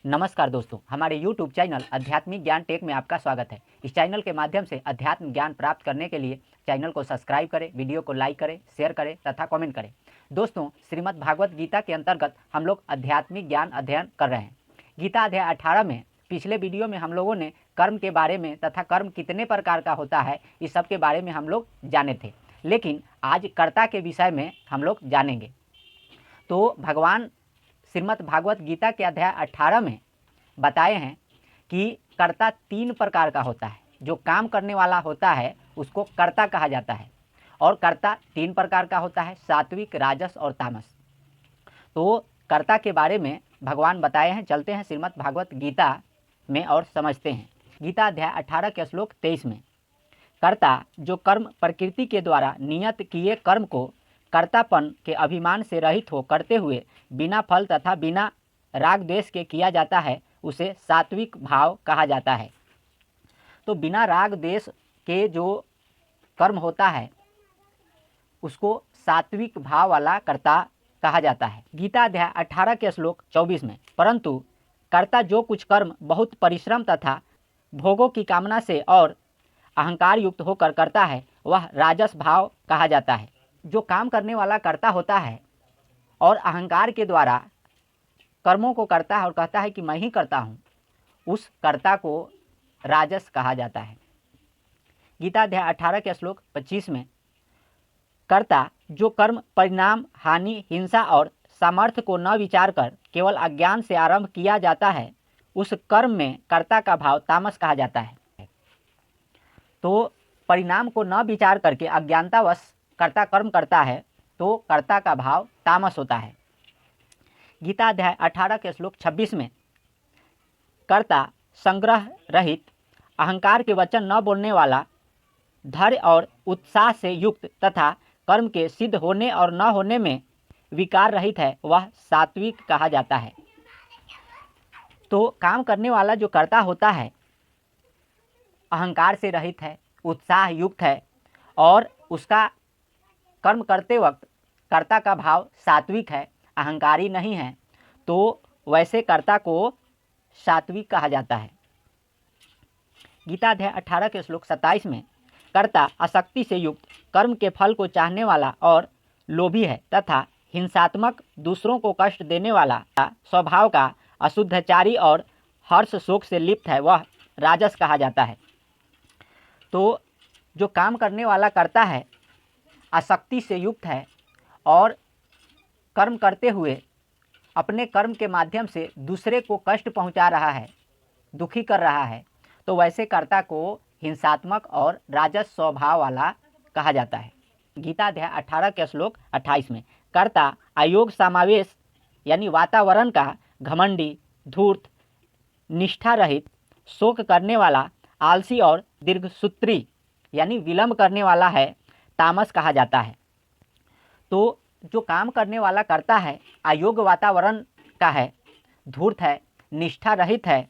नमस्कार दोस्तों, हमारे YouTube चैनल आध्यात्मिक ज्ञान टेक में आपका स्वागत है। इस चैनल के माध्यम से अध्यात्म ज्ञान प्राप्त करने के लिए चैनल को सब्सक्राइब करें, वीडियो को लाइक करें, शेयर करें तथा कमेंट करें। दोस्तों, श्रीमद् भागवत गीता के अंतर्गत हम लोग आध्यात्मिक ज्ञान अध्ययन कर रहे हैं। गीता अध्याय 18 में पिछले वीडियो में हम लोगों ने कर्म के बारे में तथा कर्म कितने प्रकार का होता है इस सब के बारे में हम लोग जाने थे, लेकिन आज कर्ता के विषय में हम लोग जानेंगे। तो भगवान श्रीमद् भागवत गीता के अध्याय 18 में बताए हैं कि कर्ता 3 प्रकार का होता है। जो काम करने वाला होता है उसको कर्ता कहा जाता है, और कर्ता 3 प्रकार का होता है, सात्विक, राजस और तामस। तो कर्ता के बारे में भगवान बताए हैं। चलते हैं श्रीमद् भागवत गीता में और समझते हैं। गीता अध्याय 18 के श्लोक 23 में, कर्ता जो कर्म प्रकृति के द्वारा नियत किए कर्म को कर्तापन के अभिमान से रहित हो करते हुए बिना फल तथा बिना राग द्वेष के किया जाता है उसे सात्विक भाव कहा जाता है। तो बिना राग द्वेष के जो कर्म होता है उसको सात्विक भाव वाला कर्ता कहा जाता है। गीता अध्याय 18 के श्लोक 24 में, परंतु कर्ता जो कुछ कर्म बहुत परिश्रम तथा भोगों की कामना से और अहंकार युक्त होकर करता है वह राजस भाव कहा जाता है। जो काम करने वाला कर्ता होता है और अहंकार के द्वारा कर्मों को करता है और कहता है कि मैं ही करता हूँ, उस कर्ता को राजस कहा जाता है। गीता अध्याय 18 के श्लोक 25 में, कर्ता जो कर्म परिणाम, हानि, हिंसा और सामर्थ्य को न विचार कर केवल अज्ञान से आरंभ किया जाता है उस कर्म में कर्ता का भाव तामस कहा जाता है। तो परिणाम को न विचार करके अज्ञानतावश कर्ता कर्म करता है तो कर्ता का भाव तामस होता है। गीता अध्याय 18 के श्लोक 26 में, कर्ता संग्रह रहित, अहंकार के वचन न बोलने वाला, धैर्य और उत्साह से युक्त तथा कर्म के सिद्ध होने और न होने में विकार रहित है वह सात्विक कहा जाता है। तो काम करने वाला जो कर्ता होता है अहंकार से रहित है, उत्साह युक्त है और उसका कर्म करते वक्त कर्ता का भाव सात्विक है, अहंकारी नहीं है, तो वैसे कर्ता को सात्विक कहा जाता है। गीता अध्याय 18 के श्लोक 27 में, कर्ता आसक्ति से युक्त, कर्म के फल को चाहने वाला और लोभी है तथा हिंसात्मक, दूसरों को कष्ट देने वाला, स्वभाव का अशुद्धचारी और हर्ष शोक से लिप्त है वह राजस कहा जाता है। तो जो काम करने वाला कर्ता है आसक्ति से युक्त है और कर्म करते हुए अपने कर्म के माध्यम से दूसरे को कष्ट पहुंचा रहा है, दुखी कर रहा है, तो वैसे कर्ता को हिंसात्मक और राजस स्वभाव वाला कहा जाता है। गीता अध्याय 18 के श्लोक 28 में, कर्ता अयोग समावेश यानी वातावरण का घमंडी, धूर्त, निष्ठा रहित, शोक करने वाला, आलसी और दीर्घसूत्री यानी विलंब करने वाला है तामस कहा जाता है। तो जो काम करने वाला करता है अयोग्य वातावरण का है, धूर्त है, निष्ठा रहित है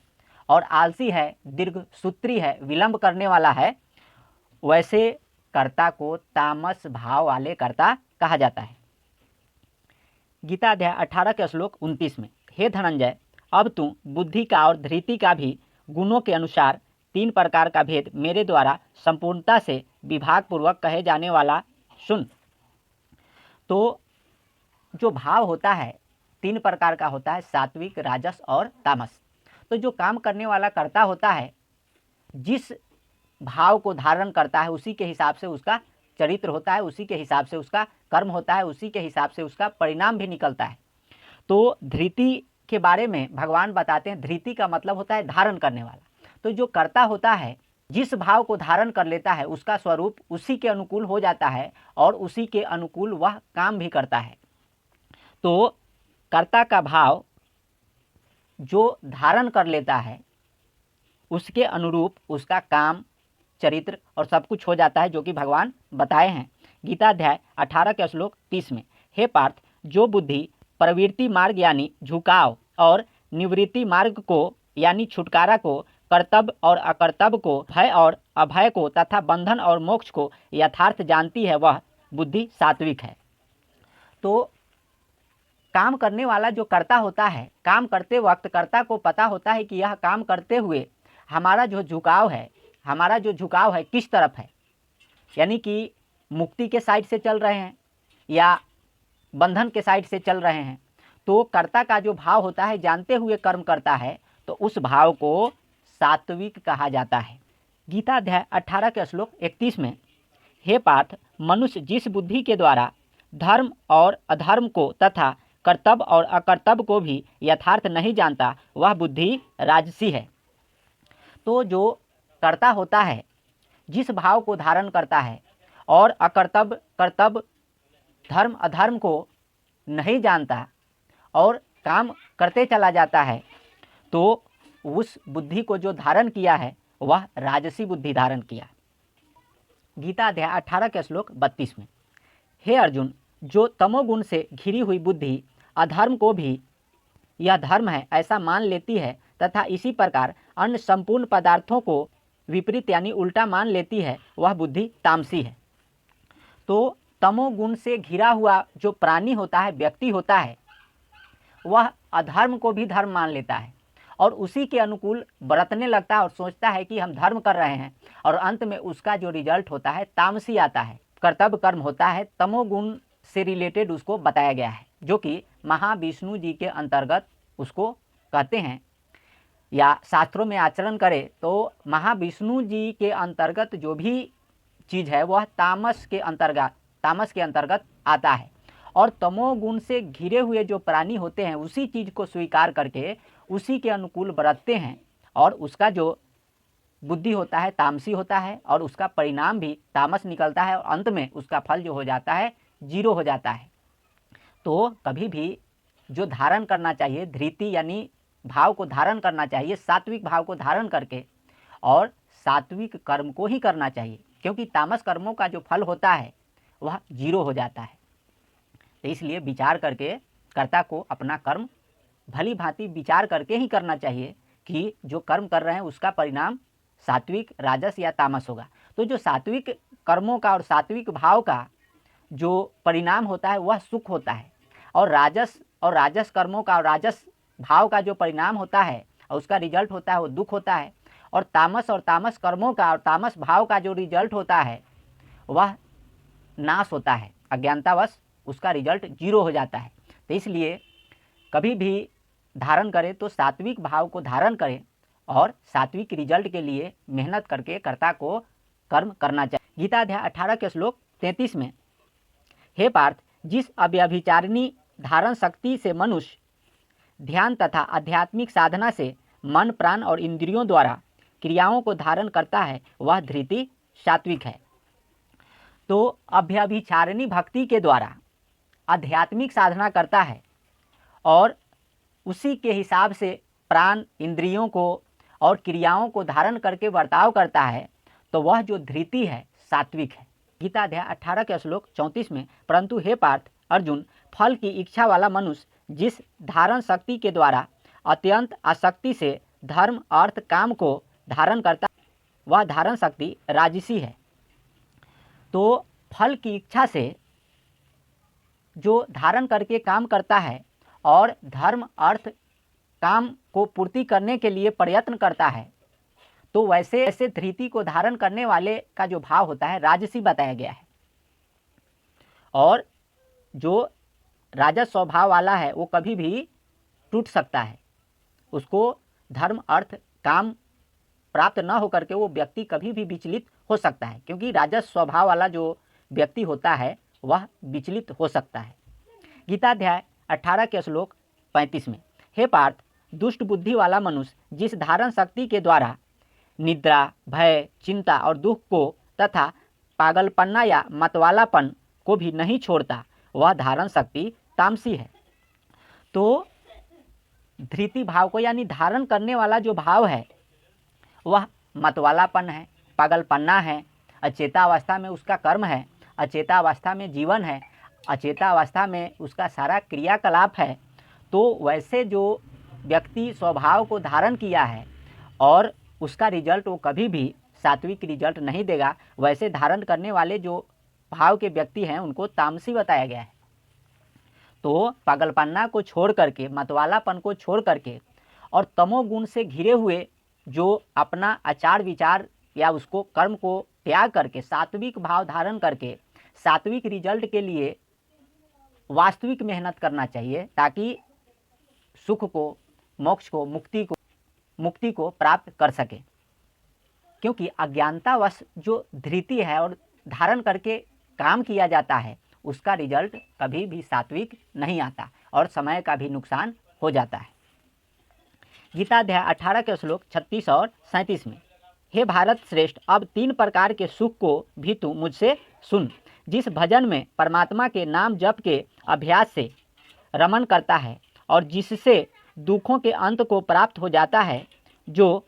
और आलसी है, दीर्घसूत्री है, विलंब करने वाला है, वैसे कर्ता को तामस भाव वाले कर्ता कहा जाता है। गीता अध्याय 18 के श्लोक 29 में, हे धनंजय, अब तू बुद्धि का और धृति का भी गुणों के अनुसार 3 प्रकार का भेद मेरे द्वारा संपूर्णता से विभाग पूर्वक कहे जाने वाला सुन। तो जो भाव होता है 3 प्रकार का होता है, सात्विक, राजस और तामस। तो जो काम करने वाला कर्ता होता है जिस भाव को धारण करता है उसी के हिसाब से उसका चरित्र होता है, उसी के हिसाब से उसका कर्म होता है, उसी के हिसाब से उसका परिणाम भी निकलता है। तो धृति के बारे में भगवान बताते हैं, धृति का मतलब होता है धारण करने वाला। तो जो कर्ता होता है जिस भाव को धारण कर लेता है उसका स्वरूप उसी के अनुकूल हो जाता है और उसी के अनुकूल वह काम भी करता है। तो कर्ता का भाव जो धारण कर लेता है उसके अनुरूप उसका काम, चरित्र और सब कुछ हो जाता है, जो कि भगवान बताए हैं। गीता अध्याय 18 के श्लोक 30 में, हे पार्थ, जो बुद्धि प्रवृत्ति मार्ग यानी झुकाव और निवृत्ति मार्ग को यानी छुटकारा को, कर्तव्य और अकर्तव्य को, भय और अभय को तथा बंधन और मोक्ष को यथार्थ जानती है वह बुद्धि सात्विक है। तो काम करने वाला जो कर्ता होता है, काम करते वक्त कर्ता को पता होता है कि यह काम करते हुए हमारा जो झुकाव है किस तरफ है, यानी कि मुक्ति के साइड से चल रहे हैं या बंधन के साइड से चल रहे हैं। तो कर्ता का जो भाव होता है, जानते हुए कर्म करता है, तो उस भाव को सात्विक कहा जाता है। गीता अध्याय 18 के श्लोक 31 में, हे पार्थ, मनुष्य जिस बुद्धि के द्वारा धर्म और अधर्म को तथा कर्तव्य और अकर्तव्य को भी यथार्थ नहीं जानता, वह बुद्धि राजसी है। तो जो कर्ता होता है, जिस भाव को धारण करता है और अकर्तव्य कर्तव्य धर्म अधर्म को नहीं जानता और काम करते चला जाता है, तो उस बुद्धि को जो धारण किया है वह राजसी बुद्धि धारण किया। गीता अध्याय 18 के श्लोक 32 में, हे अर्जुन, जो तमोगुण से घिरी हुई बुद्धि अधर्म को भी यह धर्म है ऐसा मान लेती है तथा इसी प्रकार अन्य संपूर्ण पदार्थों को विपरीत यानी उल्टा मान लेती है, वह बुद्धि तामसी है। तो तमोगुण से घिरा हुआ जो प्राणी होता है, व्यक्ति होता है, वह अधर्म को भी धर्म मान लेता है और उसी के अनुकूल बरतने लगता है और सोचता है कि हम धर्म कर रहे हैं, और अंत में उसका जो रिजल्ट होता है तामसी आता है, कर्तव्य कर्म होता है। तमोगुण से रिलेटेड उसको बताया गया है, जो कि महाविष्णु जी के अंतर्गत उसको कहते हैं, या शास्त्रों में आचरण करे तो महाविष्णु जी के अंतर्गत जो भी चीज़ है वह तामस के अंतर्गत आता है। और तमोगुण से घिरे हुए जो प्राणी होते हैं उसी चीज़ को स्वीकार करके उसी के अनुकूल बरतते हैं, और उसका जो बुद्धि होता है तामसी होता है, और उसका परिणाम भी तामस निकलता है, और अंत में उसका फल जो हो जाता है जीरो हो जाता है। तो कभी भी जो धारण करना चाहिए, धृति यानी भाव को धारण करना चाहिए, सात्विक भाव को धारण करके, और सात्विक कर्म को ही करना चाहिए, क्योंकि तामस कर्मों का जो फल होता है वह जीरो हो जाता है। तो इसलिए विचार करके कर्ता को अपना कर्म भली भांति विचार करके ही करना चाहिए कि जो कर्म कर रहे हैं उसका परिणाम सात्विक, राजस या तामस होगा। तो जो सात्विक कर्मों का और सात्विक भाव का जो परिणाम होता है वह सुख होता है, और राजस कर्मों का और राजस भाव का जो परिणाम होता है और उसका रिजल्ट होता है वो दुख होता है, और तामस कर्मों का और तामस भाव का जो रिजल्ट होता है वह नाश होता है, अज्ञानतावश उसका रिजल्ट जीरो हो जाता है। तो इसलिए कभी भी धारण करें तो सात्विक भाव को धारण करें और सात्विक रिजल्ट के लिए मेहनत करके कर्ता को कर्म करना चाहिए। गीता अध्याय 18 के श्लोक 33 में, हे पार्थ, जिस अव्यभिचारिणी धारण शक्ति से मनुष्य ध्यान तथा आध्यात्मिक साधना से मन प्राण और इंद्रियों द्वारा क्रियाओं को धारण करता है वह धृति सात्विक है। तो अव्यभिचारिणी भक्ति के द्वारा आध्यात्मिक साधना करता है और उसी के हिसाब से प्राण इंद्रियों को और क्रियाओं को धारण करके बर्ताव करता है, तो वह जो धृति है सात्विक है। गीता अध्याय 18 के श्लोक 34 में, परंतु हे पार्थ अर्जुन, फल की इच्छा वाला मनुष्य जिस धारण शक्ति के द्वारा अत्यंत आसक्ति से धर्म अर्थ काम को धारण करता वह धारण शक्ति राजसी है। तो फल की इच्छा से जो धारण करके काम करता है और धर्म अर्थ काम को पूर्ति करने के लिए प्रयत्न करता है, तो वैसे ऐसे धृति को धारण करने वाले का जो भाव होता है राजसी बताया गया है। और जो राजस स्वभाव वाला है वो कभी भी टूट सकता है, उसको धर्म अर्थ काम प्राप्त न होकर के वो व्यक्ति कभी भी विचलित हो सकता है, क्योंकि राजस स्वभाव वाला जो व्यक्ति होता है वह विचलित हो सकता है। गीता अध्याय 18 के श्लोक 35 में, हे पार्थ, दुष्ट बुद्धि वाला मनुष्य जिस धारण शक्ति के द्वारा निद्रा, भय, चिंता और दुख को तथा पागलपन्ना या मतवालापन को भी नहीं छोड़ता वह धारण शक्ति तामसी है। तो धृति भाव को यानी धारण करने वाला जो भाव है वह मतवालापन है, पागलपन्ना है, अचेतावस्था में उसका कर्म है, अचेतावस्था में जीवन है, अचेतावस्था में उसका सारा क्रियाकलाप है। तो वैसे जो व्यक्ति स्वभाव को धारण किया है और उसका रिजल्ट वो कभी भी सात्विक रिजल्ट नहीं देगा, वैसे धारण करने वाले जो भाव के व्यक्ति हैं उनको तामसी बताया गया है। तो पागलपन्ना को छोड़ करके, मतवालापन को छोड़ करके और तमोगुण से घिरे हुए जो अपना आचार विचार या उसको कर्म को त्याग करके सात्विक भाव धारण करके सात्विक रिजल्ट के लिए वास्तविक मेहनत करना चाहिए, ताकि सुख को, मोक्ष को, मुक्ति को प्राप्त कर सके। क्योंकि अज्ञानतावश जो धृति है और धारण करके काम किया जाता है, उसका रिजल्ट कभी भी सात्विक नहीं आता और समय का भी नुकसान हो जाता है। गीता अध्याय 18 के श्लोक 36 और 37 में, हे भारत श्रेष्ठ, अब 3 प्रकार के सुख को भी तू मुझसे सुन। जिस भजन में परमात्मा के नाम जप के अभ्यास से रमन करता है और जिससे दुखों के अंत को प्राप्त हो जाता है, जो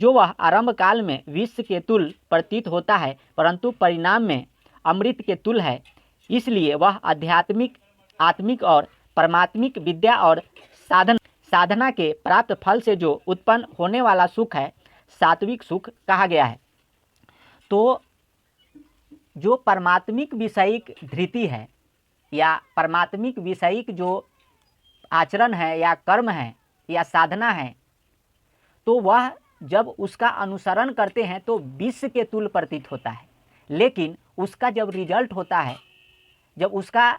वह आरंभ काल में विष के तुल्य प्रतीत होता है परंतु परिणाम में अमृत के तुल्य है, इसलिए वह आध्यात्मिक, आत्मिक और परमात्मिक विद्या और साधना के प्राप्त फल से जो उत्पन्न होने वाला सुख है, सात्विक सुख कहा गया है। तो जो परमात्मिक विषयिक धृति है या परमात्मिक विषयिक जो आचरण है या कर्म है या साधना है, तो वह जब उसका अनुसरण करते हैं तो विष के तुल्य प्रतीत होता है, लेकिन उसका जब रिजल्ट होता है, जब उसका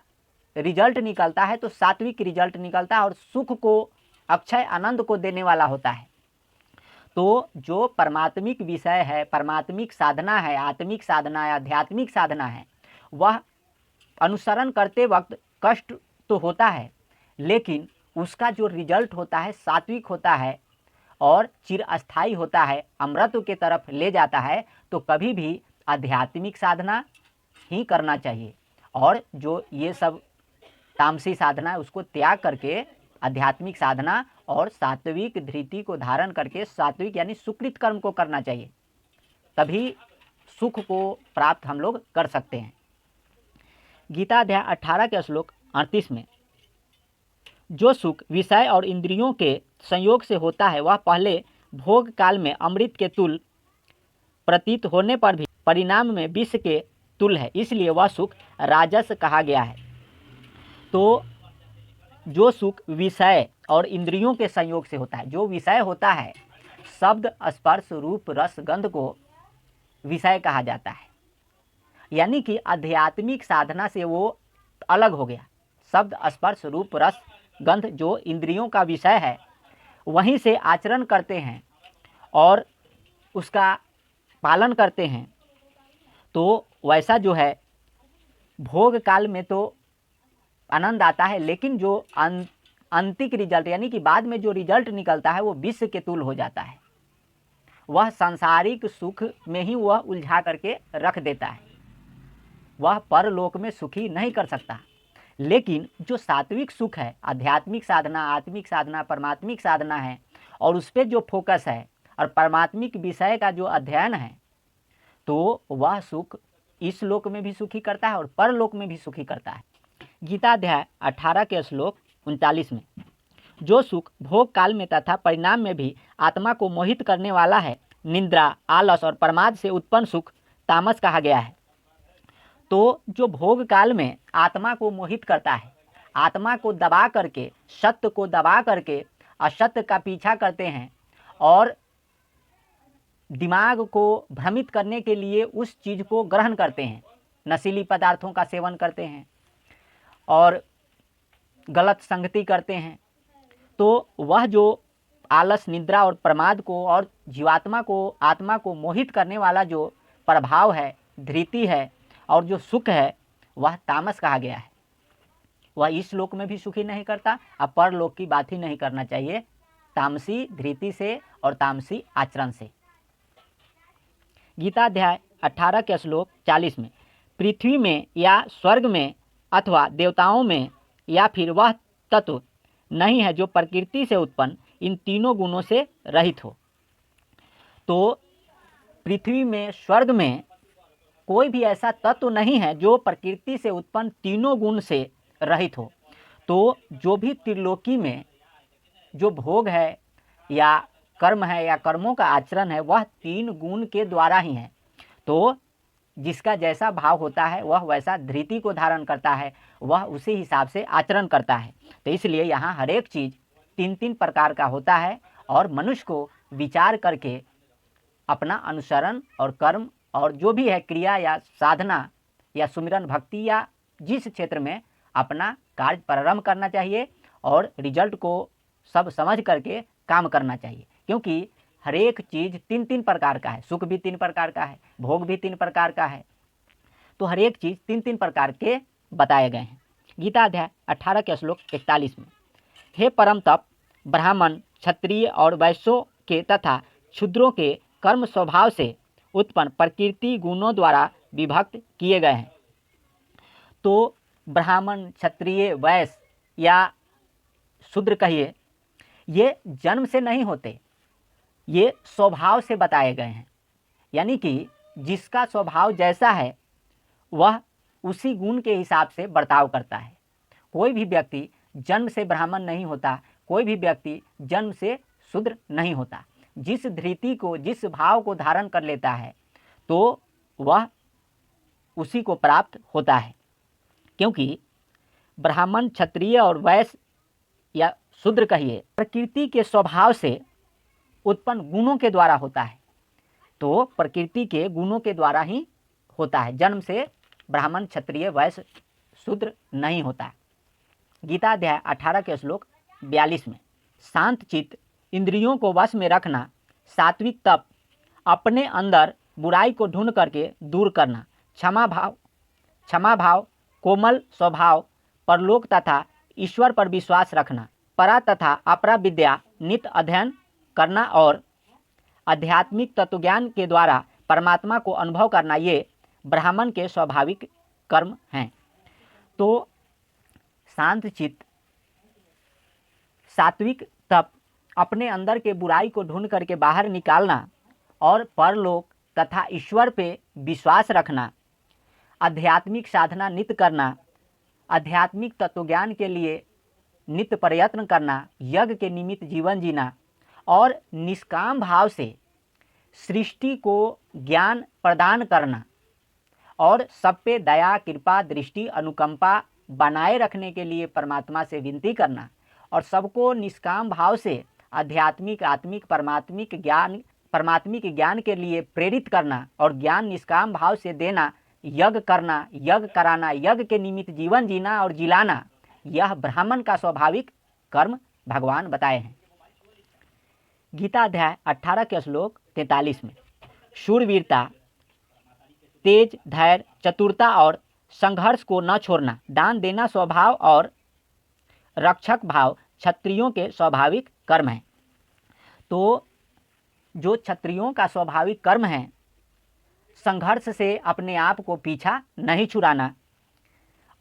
रिजल्ट निकलता है तो सात्विक रिजल्ट निकलता है और सुख को, अक्षय आनंद को देने वाला होता है। तो जो परमात्मिक विषय है, परमात्मिक साधना है, आत्मिक साधना है, आध्यात्मिक साधना है, वह अनुसरण करते वक्त कष्ट तो होता है, लेकिन उसका जो रिजल्ट होता है सात्विक होता है और चिरस्थायी होता है, अमृत के तरफ ले जाता है। तो कभी भी आध्यात्मिक साधना ही करना चाहिए और जो ये सब तामसी साधना है उसको त्याग करके आध्यात्मिक साधना और सात्विक धृति को धारण करके सात्विक यानी सुकृत कर्म को करना चाहिए, तभी सुख को प्राप्त हम लोग कर सकते हैं। गीता अध्याय 18 के श्लोक 38 में, जो सुख विषय और इंद्रियों के संयोग से होता है वह पहले भोग काल में अमृत के तुल्य प्रतीत होने पर भी परिणाम में विष के तुल्य है, इसलिए वह सुख राजस कहा गया है। तो जो सुख विषय और इंद्रियों के संयोग से होता है, जो विषय होता है, शब्द स्पर्श रूप रस गंध को विषय कहा जाता है, यानी कि आध्यात्मिक साधना से वो अलग हो गया। शब्द स्पर्श रूप रस गंध जो इंद्रियों का विषय है, वहीं से आचरण करते हैं और उसका पालन करते हैं, तो वैसा जो है भोग काल में तो आनंद आता है, लेकिन जो अंतिक रिजल्ट यानी कि बाद में जो रिजल्ट निकलता है वो विष के तुल्य हो जाता है। वह सांसारिक सुख में ही वह उलझा करके रख देता है, वह परलोक में सुखी नहीं कर सकता। लेकिन जो सात्विक सुख है, आध्यात्मिक साधना, आत्मिक साधना, परमात्मिक साधना है और उस पर जो फोकस है और परमात्मिक विषय का जो अध्ययन है, तो वह सुख इस लोक में भी सुखी करता है और परलोक में भी सुखी करता है। गीता अध्याय 18 के श्लोक 39 में, जो सुख भोग काल में तथा परिणाम में भी आत्मा को मोहित करने वाला है, निद्रा, आलस और प्रमाद से उत्पन्न सुख तामस कहा गया है। तो जो भोग काल में आत्मा को मोहित करता है, आत्मा को दबा करके, सत्य को दबा करके असत्य का पीछा करते हैं और दिमाग को भ्रमित करने के लिए उस चीज़ को ग्रहण करते हैं, नशीली पदार्थों का सेवन करते हैं और गलत संगति करते हैं, तो वह जो आलस, निद्रा और प्रमाद को और जीवात्मा को, आत्मा को मोहित करने वाला जो प्रभाव है, धृति है और जो सुख है, वह तामस कहा गया है। वह इस लोक में भी सुखी नहीं करता, अब परलोक की बात ही नहीं करना चाहिए तामसी धृति से और तामसी आचरण से। गीता अध्याय 18 के श्लोक 40 में, पृथ्वी में या स्वर्ग में अथवा देवताओं में या फिर वह तत्व नहीं है जो प्रकृति से उत्पन्न इन तीनों गुणों से रहित हो। तो पृथ्वी में, स्वर्ग में कोई भी ऐसा तत्व नहीं है जो प्रकृति से उत्पन्न तीनों गुण से रहित हो। तो जो भी त्रिलोकी में जो भोग है या कर्म है या कर्मों का आचरण है, वह 3 गुण के द्वारा ही है। तो जिसका जैसा भाव होता है वह वैसा धृति को धारण करता है, वह उसी हिसाब से आचरण करता है। तो इसलिए यहाँ हर एक चीज़ 3-3 प्रकार का होता है और मनुष्य को विचार करके अपना अनुसरण और कर्म और जो भी है क्रिया या साधना या सुमिरन भक्ति या जिस क्षेत्र में अपना कार्य प्रारंभ करना चाहिए और रिजल्ट को सब समझ करके काम करना चाहिए। क्योंकि हर एक चीज़ 3-3 प्रकार का है, सुख भी 3 प्रकार का है, भोग भी 3 प्रकार का है, तो हर एक चीज़ 3-3 प्रकार के बताए गए हैं। गीता अध्याय 18 के श्लोक 41 में, हे परम तप, ब्राह्मण, क्षत्रिय और वैश्यों के तथा क्षुद्रों के कर्म स्वभाव से उत्पन्न प्रकृति गुणों द्वारा विभक्त किए गए हैं। तो ब्राह्मण, क्षत्रिय, वैश्य या शूद्र कहिए, ये जन्म से नहीं होते, ये स्वभाव से बताए गए हैं। यानी कि जिसका स्वभाव जैसा है वह उसी गुण के हिसाब से बर्ताव करता है। कोई भी व्यक्ति जन्म से ब्राह्मण नहीं होता, कोई भी व्यक्ति जन्म से शूद्र नहीं होता। जिस धृति को, जिस भाव को धारण कर लेता है तो वह उसी को प्राप्त होता है। क्योंकि ब्राह्मण, क्षत्रिय और वैश्य या शूद्र कहिए प्रकृति के स्वभाव से उत्पन्न गुणों के द्वारा होता है। तो प्रकृति के गुणों के द्वारा ही होता है, जन्म से ब्राह्मण, क्षत्रिय, वैश्य, शूद्र नहीं होता है। गीता अध्याय 18 के श्लोक 42 में, शांत चित्त, इंद्रियों को वश में रखना, सात्विक तप, अपने अंदर बुराई को ढूंढ करके दूर करना, क्षमा भाव, कोमल स्वभाव, परलोक तथा ईश्वर पर विश्वास रखना, परा तथा अपरा विद्या नित्य अध्ययन करना और आध्यात्मिक तत्वज्ञान के द्वारा परमात्मा को अनुभव करना, ये ब्राह्मण के स्वाभाविक कर्म हैं। तो शांत चित्त, सात्विक तप, अपने अंदर के बुराई को ढूंढ करके बाहर निकालना और परलोक तथा ईश्वर पे विश्वास रखना, आध्यात्मिक साधना नित्य करना, आध्यात्मिक तत्वज्ञान के लिए नित्य प्रयत्न करना, यज्ञ के निमित्त जीवन जीना और निष्काम भाव से सृष्टि को ज्ञान प्रदान करना और सब पे दया, कृपा, दृष्टि, अनुकंपा बनाए रखने के लिए परमात्मा से विनती करना और सबको निष्काम भाव से आध्यात्मिक, आत्मिक, परमात्मिक ज्ञान के लिए प्रेरित करना और ज्ञान निष्काम भाव से देना, यज्ञ करना, यज्ञ कराना, यज्ञ के निमित्त जीवन जीना और जिलाना, यह ब्राह्मण का स्वाभाविक कर्म भगवान बताए हैं। गीता अध्याय 18 के श्लोक 43 में, शूरवीरता, तेज, धैर्य, चतुरता और संघर्ष को न छोड़ना, दान देना स्वभाव और रक्षक भाव क्षत्रियों के स्वाभाविक कर्म हैं। तो जो क्षत्रियों का स्वाभाविक कर्म है, संघर्ष से अपने आप को पीछा नहीं छुड़ाना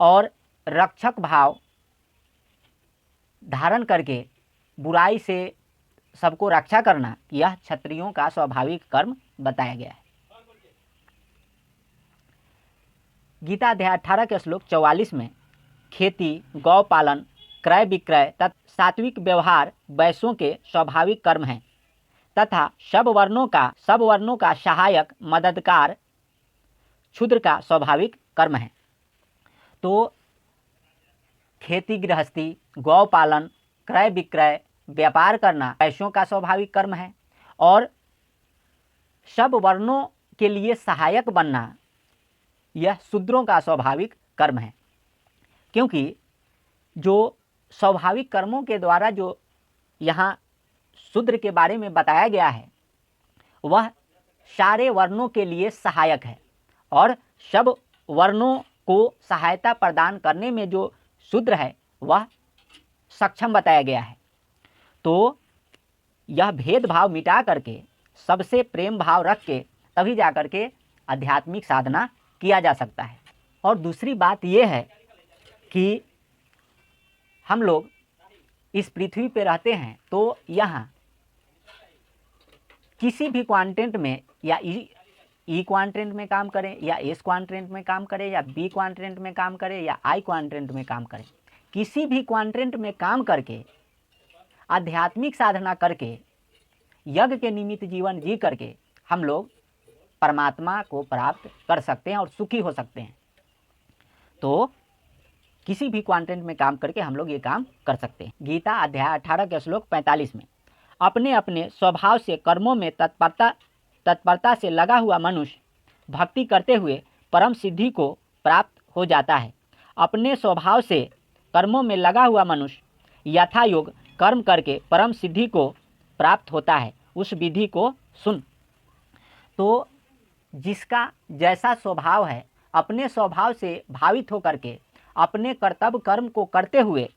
और रक्षक भाव धारण करके बुराई से सबको रक्षा करना, यह क्षत्रियों का स्वाभाविक कर्म बताया गया है। गीता अध्याय 18 के श्लोक 44 में, खेती, गौ पालन, क्रय विक्रय तथा सात्विक व्यवहार वैश्यों के स्वाभाविक कर्म हैं तथा सब वर्णों का सहायक मददगार क्षुद्र का स्वाभाविक कर्म है। तो खेती गृहस्थी, गौ पालन, क्रय विक्रय, व्यापार करना वैश्यों का स्वाभाविक कर्म है और सब वर्णों के लिए सहायक बनना यह शूद्रों का स्वाभाविक कर्म है। क्योंकि जो स्वाभाविक कर्मों के द्वारा जो यहाँ शूद्र के बारे में बताया गया है वह सारे वर्णों के लिए सहायक है और सब वर्णों को सहायता प्रदान करने में जो शूद्र है वह सक्षम बताया गया है। तो यह भेदभाव मिटा करके सबसे प्रेम भाव रख के तभी जा कर के आध्यात्मिक साधना किया जा सकता है। और दूसरी बात यह है कि हम लोग इस पृथ्वी पे रहते हैं तो यहाँ किसी भी क्वाड्रेंट में या ई क्वाड्रेंट में काम करें या एस क्वाड्रेंट में काम करें या बी क्वाड्रेंट में काम करें या आई क्वाड्रेंट में काम करें, किसी भी क्वाड्रेंट में काम करके आध्यात्मिक साधना करके यज्ञ के निमित्त जीवन जी करके हम लोग परमात्मा को प्राप्त कर सकते हैं और सुखी हो सकते हैं। तो किसी भी क्वाड्रेंट में काम करके हम लोग ये काम कर सकते हैं। गीता अध्याय 18 के श्लोक 45 में, अपने अपने स्वभाव से कर्मों में तत्परता से लगा हुआ मनुष्य भक्ति करते हुए परम सिद्धि को प्राप्त हो जाता है। अपने स्वभाव से कर्मों में लगा हुआ मनुष्य यथा योग कर्म करके परम सिद्धि को प्राप्त होता है। उस विधि को सुन। तो जिसका जैसा स्वभाव है, अपने स्वभाव से भावित होकर के अपने कर्तव्य कर्म को करते हुए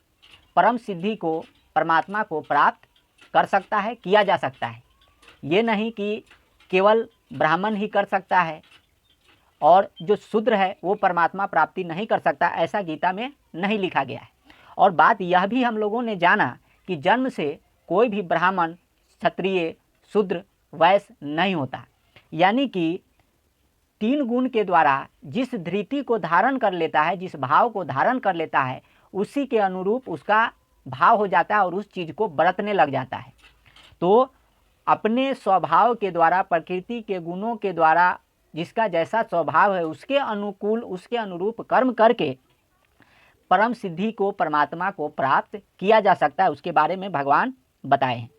परम सिद्धि को, परमात्मा को प्राप्त कर सकता है, किया जा सकता है। ये नहीं कि केवल ब्राह्मण ही कर सकता है और जो शूद्र है वो परमात्मा प्राप्ति नहीं कर सकता, ऐसा गीता में नहीं लिखा गया है। और बात यह भी हम लोगों ने जाना कि जन्म से कोई भी ब्राह्मण, क्षत्रिय, शूद्र, वैश्य नहीं होता। यानी कि 3 गुण के द्वारा जिस धृति को धारण कर लेता है, जिस भाव को धारण कर लेता है, उसी के अनुरूप उसका भाव हो जाता है और उस चीज़ को बरतने लग जाता है। तो अपने स्वभाव के द्वारा, प्रकृति के गुणों के द्वारा जिसका जैसा स्वभाव है उसके अनुकूल, उसके अनुरूप कर्म करके परम सिद्धि को, परमात्मा को प्राप्त किया जा सकता है। उसके बारे में भगवान बताए हैं।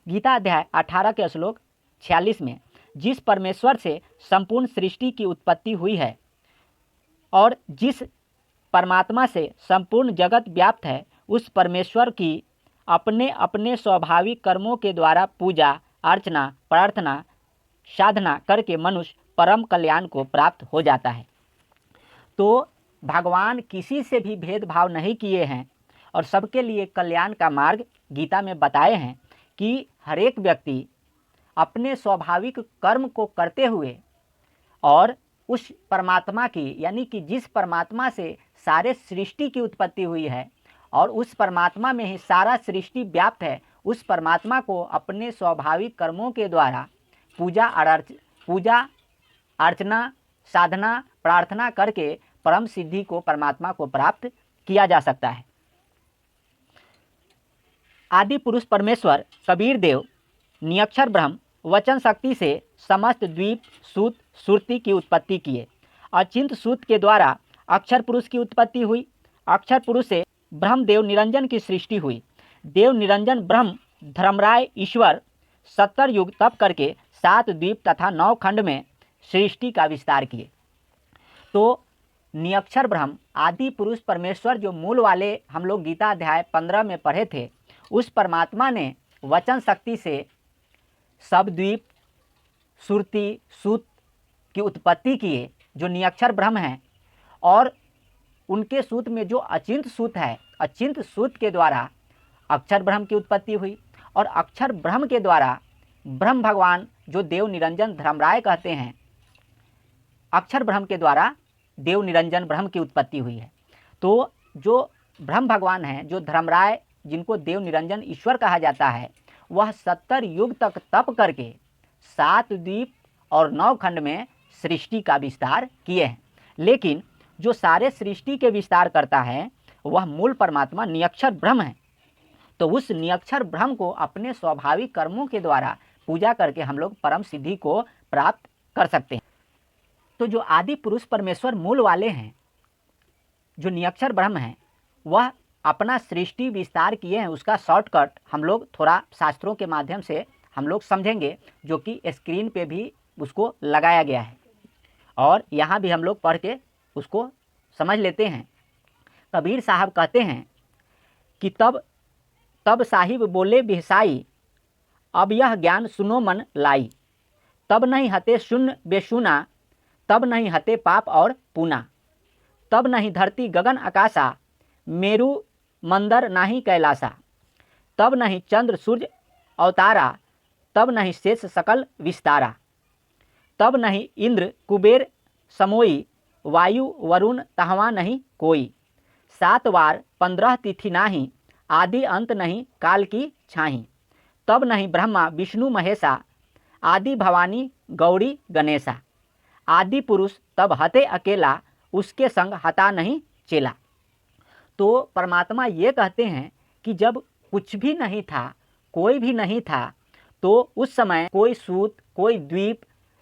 गीता अध्याय 18 के श्लोक 46 में, जिस परमेश्वर से संपूर्ण सृष्टि की उत्पत्ति हुई है और जिस परमात्मा से संपूर्ण जगत व्याप्त है, उस परमेश्वर की अपने अपने स्वाभाविक कर्मों के द्वारा पूजा, अर्चना, प्रार्थना, साधना करके मनुष्य परम कल्याण को प्राप्त हो जाता है। तो भगवान किसी से भी भेदभाव नहीं किए हैं और सबके लिए कल्याण का मार्ग गीता में बताए हैं कि हर एक व्यक्ति अपने स्वाभाविक कर्म को करते हुए और उस परमात्मा की, यानी कि जिस परमात्मा से सारे सृष्टि की उत्पत्ति हुई है और उस परमात्मा में ही सारा सृष्टि व्याप्त है, उस परमात्मा को अपने स्वाभाविक कर्मों के द्वारा पूजा अर्चना, साधना, प्रार्थना करके परम सिद्धि को, परमात्मा को प्राप्त किया जा सकता है। आदि पुरुष परमेश्वर कबीर देव नियक्षर ब्रह्म वचन शक्ति से समस्त द्वीप, सूत, सुरति की उत्पत्ति किए। अचिंत सूत के द्वारा अक्षर पुरुष की उत्पत्ति हुई। अक्षर पुरुष से ब्रह्म देव निरंजन की सृष्टि हुई। देव निरंजन ब्रह्म धर्मराय ईश्वर 70 युग तप करके 7 द्वीप तथा 9 खंड में सृष्टि का विस्तार किए। तो नियक्षर ब्रह्म, आदि पुरुष परमेश्वर, जो मूल वाले हम लोग गीता अध्याय 15 में पढ़े थे, उस परमात्मा ने वचन शक्ति से सब द्वीप, सुरति, सूत की उत्पत्ति किए, जो नियक्षर ब्रह्म हैं। और उनके सूत में जो अचिंत सूत है, अचिंत सूत के द्वारा अक्षर ब्रह्म की उत्पत्ति हुई और अक्षर ब्रह्म के द्वारा ब्रह्म भगवान, जो देव निरंजन धर्मराय कहते हैं, अक्षर ब्रह्म के द्वारा देव निरंजन ब्रह्म की उत्पत्ति हुई है। तो जो ब्रह्म भगवान हैं, जो धर्मराय, जिनको देव निरंजन ईश्वर कहा जाता है, वह 70 युग तक तप करके 7 द्वीप और 9 खंड में सृष्टि का विस्तार किए हैं। लेकिन जो सारे सृष्टि के विस्तार करता है वह मूल परमात्मा नियक्षर ब्रह्म है। तो उस नियक्षर ब्रह्म को अपने स्वाभाविक कर्मों के द्वारा पूजा करके हम लोग परम सिद्धि को प्राप्त कर सकते हैं। तो जो आदि पुरुष परमेश्वर मूल वाले हैं, जो नियक्षर ब्रह्म हैं, वह अपना सृष्टि विस्तार किए हैं। उसका शॉर्टकट हम लोग थोड़ा शास्त्रों के माध्यम से हम लोग समझेंगे, जो कि स्क्रीन पे भी उसको लगाया गया है और यहाँ भी हम लोग पढ़ के उसको समझ लेते हैं। कबीर साहब कहते हैं कि तब साहिब बोले बिहसाई, अब यह ज्ञान सुनो मन लाई। तब नहीं हते शून्य बेशुना, तब नहीं हते पाप और पूना। तब नहीं धरती गगन आकाशा, मेरु मंदर नाही कैलासा। तब नहीं चंद्र सूर्य अवतारा, तब नहीं शेष सकल विस्तारा। तब नहीं इंद्र कुबेर समोई, वायु वरुण तहवा नहीं कोई। 7 बार 15 तिथि नाही, आदि अंत नहीं काल की छाही। तब नहीं ब्रह्मा विष्णु महेशा, आदि भवानी गौरी गणेशा। आदि पुरुष तब हते अकेला, उसके संग हता नहीं चेला। तो परमात्मा ये कहते हैं कि जब कुछ भी नहीं था, कोई भी नहीं था, तो उस समय कोई सूत, कोई द्वीप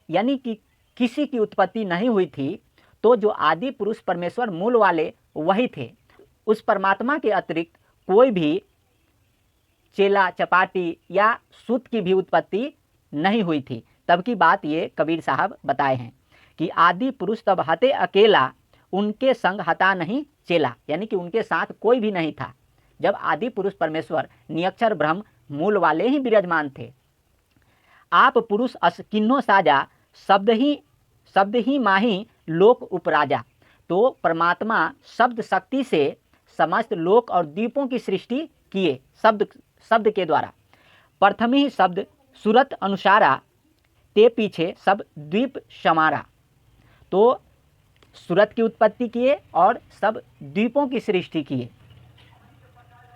यानी कि किसी की उत्पत्ति नहीं हुई थी, तो जो आदि पुरुष परमेश्वर मूल वाले वही थे। उस परमात्मा के अतिरिक्त कोई भी चेला चपाटी या सूत की भी उत्पत्ति नहीं हुई थी। तब की बात ये कबीर साहब बताए हैं कि आदि पुरुष तब हते अकेला, उनके संग हता नहीं चेला, यानी कि उनके साथ कोई भी नहीं था जब आदि पुरुष परमेश्वर नियक्षर ब्रह्म मूल वाले ही विराजमान थे। आप पुरुष अस किन्नो साजा, शब्द ही माही लोक उपराजा। तो परमात्मा शब्द शक्ति से समस्त लोक और द्वीपों की सृष्टि किए शब्द के द्वारा। प्रथम ही शब्द सूरत अनुसारा, ते पीछे सब द्वीप समारा। तो सूरत की उत्पत्ति किए और सब द्वीपों की सृष्टि किए।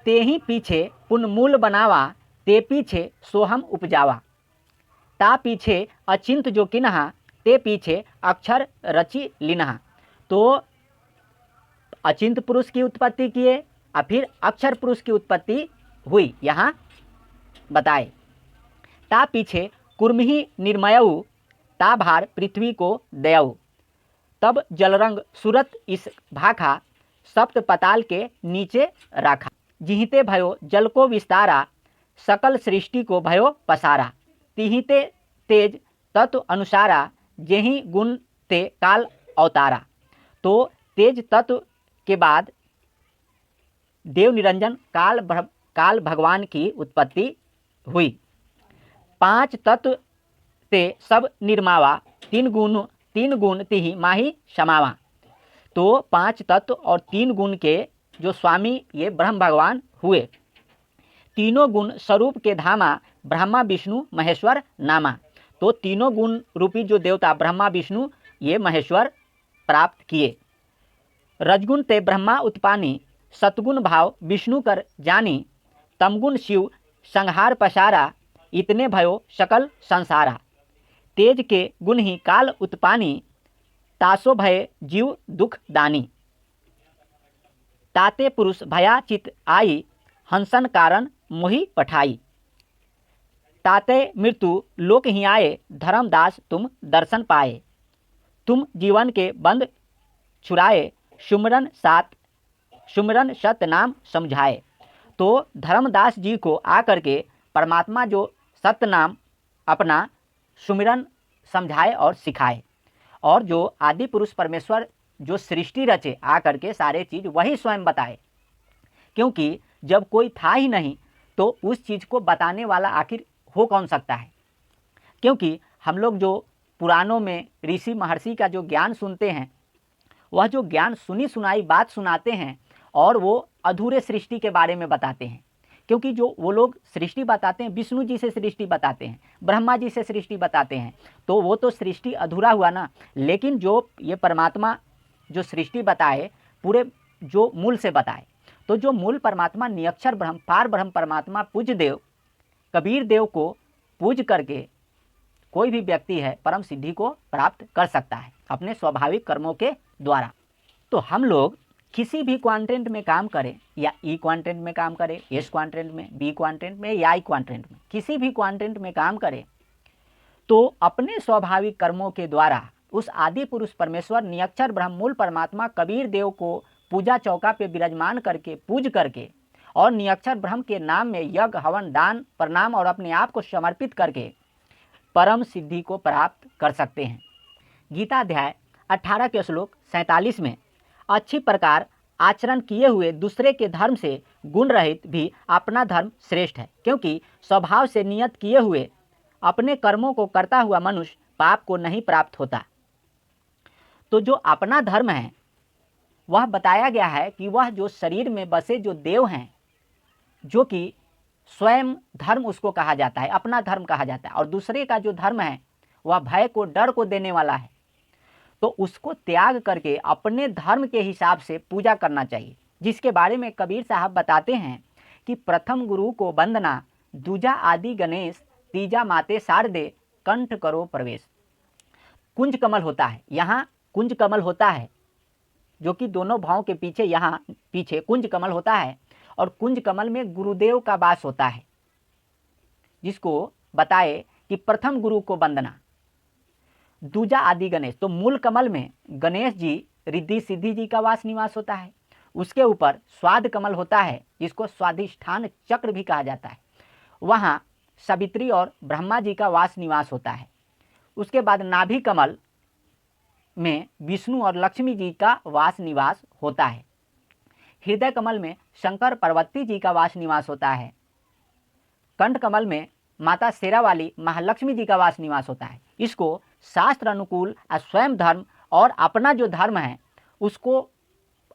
ते ही पीछे पुनमूल बनावा, ते पीछे सोहम उपजावा। ता पीछे अचिंत जो किन्हा, ते पीछे अक्षर रचि लिन्हा। तो अचिंत पुरुष की उत्पत्ति किए और फिर अक्षर पुरुष की उत्पत्ति हुई, यहाँ बताए। ता पीछे कुर्मही निर्मयऊ, ता भार पृथ्वी को दयाऊ। तब जलरंग सूरत इस भाखा, सप्त पताल के नीचे राखा। जिहिते भयो जल को विस्तारा, सकल सृष्टि को भयो पसारा। तिहिते तेज तत्व अनुसारा, जेहि गुण ते काल अवतारा। तो तेज तत्व के बाद देव निरंजन काल भगवान की उत्पत्ति हुई। पांच तत्व ते सब निर्मावा, तीन गुण तिहि माही समावा। तो पांच तत्व और तीन गुण के जो स्वामी ये ब्रह्म भगवान हुए। तीनों गुण स्वरूप के धामा, ब्रह्मा विष्णु महेश्वर नामा। तो तीनों गुण रूपी जो देवता ब्रह्मा विष्णु ये महेश्वर प्राप्त किए। रजगुण ते ब्रह्मा उत्पानी, सतगुण भाव विष्णु कर जानी। तमगुण शिव संहार पसारा, इतने भयो सकल संसारा। तेज के गुण ही काल उत्पानी, तासो भय जीव दुख दानी। ताते पुरुष भया चित आई, हंसन कारण मोहि पठाई। ताते मृत्यु लोक ही आए, धर्मदास तुम दर्शन पाए। तुम जीवन के बंद छुड़ाए, सुमरन सत्य नाम समझाए। तो धर्मदास जी को आकर के परमात्मा जो सत्य नाम अपना सुमिरन समझाए और सिखाए। और जो आदि पुरुष परमेश्वर जो सृष्टि रचे आकर के सारे चीज़ वही स्वयं बताए, क्योंकि जब कोई था ही नहीं तो उस चीज़ को बताने वाला आखिर हो कौन सकता है। क्योंकि हम लोग जो पुराणों में ऋषि महर्षि का जो ज्ञान सुनते हैं, वह जो ज्ञान सुनी सुनाई बात सुनाते हैं और वो अधूरे सृष्टि के बारे में बताते हैं। क्योंकि जो वो लोग सृष्टि बताते हैं, विष्णु जी से सृष्टि बताते हैं, ब्रह्मा जी से सृष्टि बताते हैं, तो वो तो सृष्टि अधूरा हुआ ना। लेकिन जो ये परमात्मा जो सृष्टि बताए पूरे जो मूल से बताए, तो जो मूल परमात्मा नियक्षर ब्रह्म पार ब्रह्म परमात्मा पूज्य देव कबीर देव को पूज करके कोई भी व्यक्ति है परम सिद्धि को प्राप्त कर सकता है अपने स्वाभाविक कर्मों के द्वारा। तो हम लोग किसी भी क्वाड्रेंट में काम करें, या ई क्वाड्रेंट में काम करें, एस क्वाड्रेंट में, बी क्वाड्रेंट में या आई क्वाड्रेंट में, किसी भी क्वाड्रेंट में काम करें, तो अपने स्वाभाविक कर्मों के द्वारा उस आदि पुरुष परमेश्वर नियक्षर ब्रह्म मूल परमात्मा कबीर देव को पूजा चौका पे विराजमान करके पूज करके और नियक्षर ब्रह्म के नाम में यज्ञ हवन दान प्रणाम और अपने आप को समर्पित करके परम सिद्धि को प्राप्त कर सकते हैं। गीता अध्याय 18 के श्लोक 47 में अच्छी प्रकार आचरण किए हुए दूसरे के धर्म से गुण रहित भी अपना धर्म श्रेष्ठ है, क्योंकि स्वभाव से नियत किए हुए अपने कर्मों को करता हुआ मनुष्य पाप को नहीं प्राप्त होता। तो जो अपना धर्म है वह बताया गया है कि वह जो शरीर में बसे जो देव हैं, जो कि स्वयं धर्म उसको कहा जाता है, अपना धर्म कहा जाता है, और दूसरे का जो धर्म है वह भय को डर को देने वाला है। तो उसको त्याग करके अपने धर्म के हिसाब से पूजा करना चाहिए, जिसके बारे में कबीर साहब बताते हैं कि प्रथम गुरु को वंदना, दूजा आदि गणेश, तीजा माते शारदे, कंठ करो प्रवेश। कुंज कमल होता है, यहाँ कुंज कमल होता है जो कि दोनों भावों के पीछे, यहाँ पीछे कुंज कमल होता है, और कुंज कमल में गुरुदेव का वास होता है, जिसको बताए कि प्रथम गुरु को वंदना। दूजा आदि गणेश, तो मूल कमल में गणेश जी रिद्धि सिद्धि जी का वास निवास होता है। उसके ऊपर स्वाद कमल होता है जिसको स्वाधिष्ठान चक्र भी कहा जाता है, वहाँ सावित्री और ब्रह्मा जी का वास निवास होता है। उसके बाद नाभि कमल में विष्णु और लक्ष्मी जी का वास निवास होता है। हृदय कमल में शंकर पार्वती जी का वास निवास होता है। कंठ कमल में माता शेरावाली महालक्ष्मी जी का वास निवास होता है। इसको शास्त्र अनुकूल स्वयं धर्म और अपना जो धर्म है उसको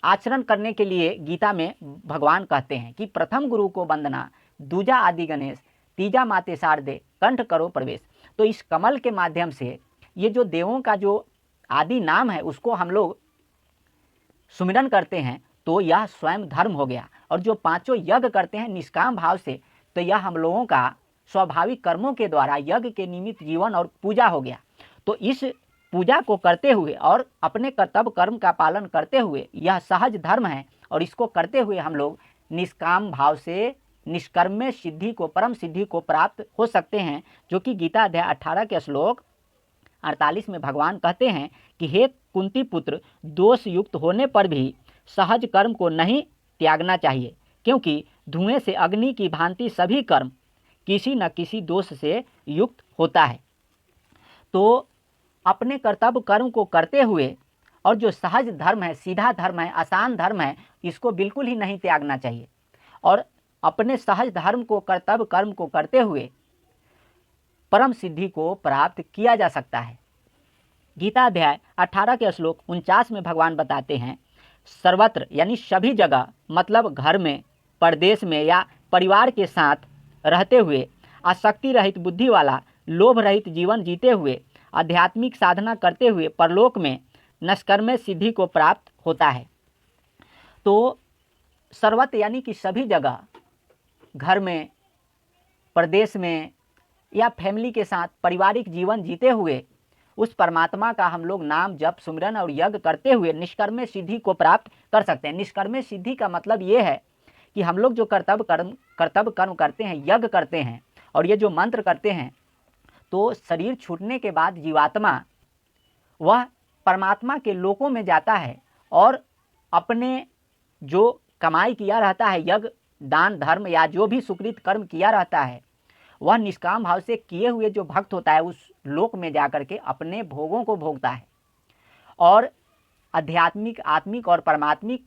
आचरण करने के लिए गीता में भगवान कहते हैं कि प्रथम गुरु को वंदना, दूजा आदि गणेश, तीजा माते शारदे, कंठ करो प्रवेश। तो इस कमल के माध्यम से ये जो देवों का जो आदि नाम है उसको हम लोग सुमिरन करते हैं तो यह स्वयं धर्म हो गया। और जो पांचों यज्ञ करते हैं निष्काम भाव से, तो यह हम लोगों का स्वाभाविक कर्मों के द्वारा यज्ञ के निमित्त जीवन और पूजा हो गया। तो इस पूजा को करते हुए और अपने कर्तव्य कर्म का पालन करते हुए यह सहज धर्म है, और इसको करते हुए हम लोग निष्काम भाव से निष्कर्म सिद्धि को, परम सिद्धि को प्राप्त हो सकते हैं। जो कि गीता अध्याय 18 के श्लोक 48 में भगवान कहते हैं कि हे कुंती पुत्र, दोष युक्त होने पर भी सहज कर्म को नहीं त्यागना चाहिए, क्योंकि धुएं से अग्नि की भांति सभी कर्म किसी न किसी दोष से युक्त होता है। तो अपने कर्तव्य कर्म को करते हुए और जो सहज धर्म है, सीधा धर्म है, आसान धर्म है, इसको बिल्कुल ही नहीं त्यागना चाहिए। और अपने सहज धर्म को, कर्तव्य कर्म को करते हुए परम सिद्धि को प्राप्त किया जा सकता है। गीता अध्याय 18 के श्लोक 49 में भगवान बताते हैं, सर्वत्र यानी सभी जगह, मतलब घर में, परदेश में या परिवार के साथ रहते हुए आसक्ति रहित बुद्धि वाला, लोभ रहित जीवन जीते हुए, आध्यात्मिक साधना करते हुए परलोक में निष्कर्म सिद्धि को प्राप्त होता है। तो सर्वत्र यानी कि सभी जगह, घर में, प्रदेश में या फैमिली के साथ पारिवारिक जीवन जीते हुए उस परमात्मा का हम लोग नाम जप सुमिरन और यज्ञ करते हुए निष्कर्म सिद्धि को प्राप्त कर सकते हैं। निष्कर्म सिद्धि का मतलब ये है कि हम लोग जो कर्तव्य कर्म करते हैं, यज्ञ करते हैं और ये जो मंत्र करते हैं, तो शरीर छूटने के बाद जीवात्मा वह परमात्मा के लोकों में जाता है और अपने जो कमाई किया रहता है, यज्ञ दान धर्म या जो भी सुकृत कर्म किया रहता है, वह निष्काम भाव से किए हुए जो भक्त होता है उस लोक में जाकर के अपने भोगों को भोगता है और आध्यात्मिक, आत्मिक और परमात्मिक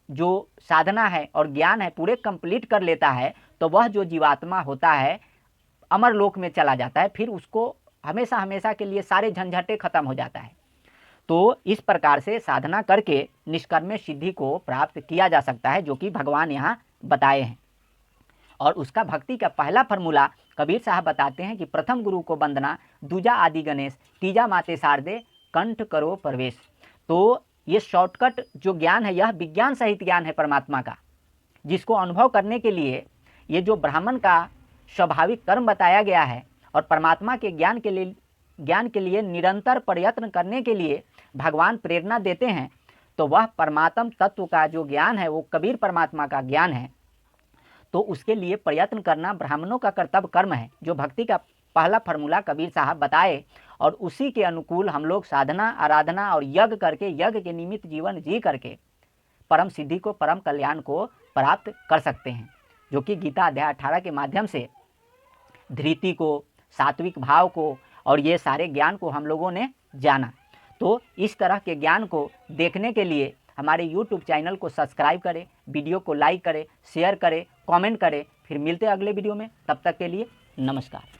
जो साधना है और ज्ञान है पूरे कंप्लीट कर लेता है। तो वह जो जीवात्मा होता है अमर लोक में चला जाता है, फिर उसको हमेशा हमेशा के लिए सारे झंझटे खत्म हो जाता है। तो इस प्रकार से साधना करके निष्कर्म सिद्धि को प्राप्त किया जा सकता है, जो कि भगवान यहाँ बताए हैं। और उसका भक्ति का पहला फॉर्मूला कबीर साहब बताते हैं कि प्रथम गुरु को वंदना, दूजा आदि गणेश, तीजा माते शारदे, कंठ करो प्रवेश। तो ये शॉर्टकट जो ज्ञान है यह विज्ञान सहित ज्ञान है परमात्मा का, जिसको अनुभव करने के लिए ये जो ब्राह्मण का स्वाभाविक कर्म बताया गया है और परमात्मा के ज्ञान के लिए निरंतर प्रयत्न करने के लिए भगवान प्रेरणा देते हैं। तो वह परमात्म तत्व का जो ज्ञान है वो कबीर परमात्मा का ज्ञान है। तो उसके लिए प्रयत्न करना ब्राह्मणों का कर्तव्य कर्म है, जो भक्ति का पहला फॉर्मूला कबीर साहब बताए। और उसी के अनुकूल हम लोग साधना, आराधना और यज्ञ करके, यज्ञ के निमित्त जीवन जी करके परम सिद्धि को, परम कल्याण को प्राप्त कर सकते हैं, जो कि गीता अध्याय 18 के माध्यम से धृति को, सात्विक भाव को और ये सारे ज्ञान को हम लोगों ने जाना। तो इस तरह के ज्ञान को देखने के लिए हमारे YouTube चैनल को सब्सक्राइब करें, वीडियो को लाइक करें, शेयर करें, कमेंट करें। फिर मिलते हैं अगले वीडियो में, तब तक के लिए नमस्कार।